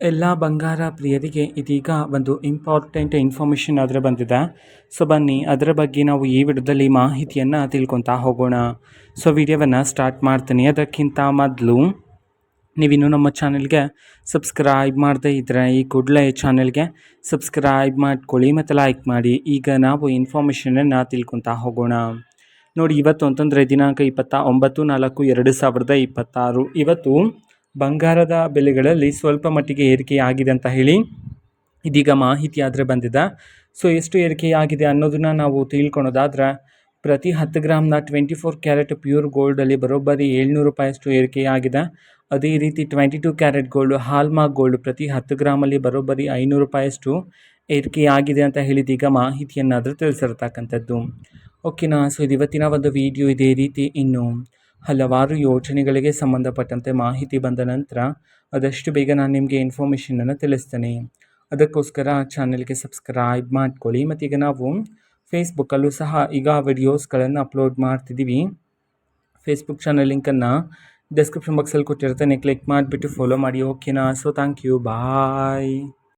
ಎಲ್ಲ ಬಂಗಾರ ಪ್ರಿಯರಿಗೆ ಇದೀಗ ಒಂದು ಇಂಪಾರ್ಟೆಂಟ್ ಇನ್ಫಾರ್ಮೇಷನ್ ಆದರೆ ಬಂದಿದೆ. ಸೊ ಬನ್ನಿ ಅದರ ಬಗ್ಗೆ ನಾವು ಈ ವಿಡಿಯೋದಲ್ಲಿ ಮಾಹಿತಿಯನ್ನು ತಿಳ್ಕೊತಾ ಹೋಗೋಣ. ಸೊ ವಿಡಿಯೋವನ್ನು ಸ್ಟಾರ್ಟ್ ಮಾಡ್ತೀನಿ. ಅದಕ್ಕಿಂತ ಮೊದಲು ನೀವಿನ್ನೂ ನಮ್ಮ ಚಾನೆಲ್ಗೆ ಸಬ್ಸ್ಕ್ರೈಬ್ ಮಾಡದೇ ಇದ್ದರೆ ಈ ಕೂಡಲೇ ಚಾನೆಲ್ಗೆ ಸಬ್ಸ್ಕ್ರೈಬ್ ಮಾಡ್ಕೊಳ್ಳಿ ಮತ್ತು ಲೈಕ್ ಮಾಡಿ. ಈಗ ನಾವು ಇನ್ಫಾರ್ಮೇಷನನ್ನು ತಿಳ್ಕೊತಾ ಹೋಗೋಣ. ನೋಡಿ, ಇವತ್ತು ಅಂತಂದರೆ ದಿನಾಂಕ 29/4/2026 ಇವತ್ತು ಬಂಗಾರದ ಬೆಲೆಗಳಲ್ಲಿ ಸ್ವಲ್ಪ ಮಟ್ಟಿಗೆ ಏರಿಕೆಯಾಗಿದೆ ಅಂತ ಹೇಳಿ ಇದೀಗ ಮಾಹಿತಿ ಆದರೆ ಬಂದಿದೆ. ಸೊ ಎಷ್ಟು ಏರಿಕೆಯಾಗಿದೆ ಅನ್ನೋದನ್ನು ನಾವು ತಿಳ್ಕೊಳೋದಾದ್ರೆ, ಪ್ರತಿ 10 ಗ್ರಾಮ್ನ 24 ಕ್ಯಾರೆಟ್ ಪ್ಯೂರ್ ಗೋಲ್ಡಲ್ಲಿ ಬರೋಬ್ಬರಿ 700 ರೂಪಾಯಿಯಷ್ಟು ಏರಿಕೆಯಾಗಿದೆ. ಅದೇ ರೀತಿ 22 ಕ್ಯಾರೆಟ್ ಗೋಲ್ಡು ಹಾಲ್ಮಾರ್ಕ್ ಗೋಲ್ಡ್ ಪ್ರತಿ 10 ಗ್ರಾಮಲ್ಲಿ ಬರೋಬ್ಬರಿ 500 ರೂಪಾಯಿಯಷ್ಟು ಏರಿಕೆಯಾಗಿದೆ ಅಂತ ಹೇಳಿದೀಗ ಮಾಹಿತಿಯನ್ನಾದರೂ ತಿಳಿಸಿರ್ತಕ್ಕಂಥದ್ದು. ಓಕೆನಾ. ಸೊ ಇದು ಇವತ್ತಿನ ಒಂದು ವಿಡಿಯೋ. ಇದೇ ರೀತಿ ಇನ್ನು ಹಲವಾರು ಯೋಜನೆಗಳಿಗೆ ಸಂಬಂಧಪಟ್ಟಂತೆ ಮಾಹಿತಿ ಬಂದ ನಂತರ ಆದಷ್ಟು ಬೇಗ ನಾನು ನಿಮಗೆ ಇನ್ಫಾರ್ಮೇಷನನ್ನು ತಿಳಿಸ್ತೇನೆ. ಅದಕ್ಕೋಸ್ಕರ ಚಾನೆಲ್ಗೆ ಸಬ್ಸ್ಕ್ರೈಬ್ ಮಾಡ್ಕೊಳ್ಳಿ. ಮತ್ತು ಈಗ ನಾವು ಫೇಸ್ಬುಕ್ಕಲ್ಲೂ ಸಹ ಈಗ ವಿಡಿಯೋಸ್ಗಳನ್ನು ಅಪ್ಲೋಡ್ ಮಾಡ್ತಿದ್ದೀವಿ. ಫೇಸ್ಬುಕ್ ಚಾನಲ್ ಲಿಂಕನ್ನು ಡಿಸ್ಕ್ರಿಪ್ಷನ್ ಬಾಕ್ಸಲ್ಲಿ ಕೊಟ್ಟಿರ್ತೇನೆ, ಕ್ಲಿಕ್ ಮಾಡಿಬಿಟ್ಟು ಫಾಲೋ ಮಾಡಿ. ಓಕೆನಾ. So thank you, bye.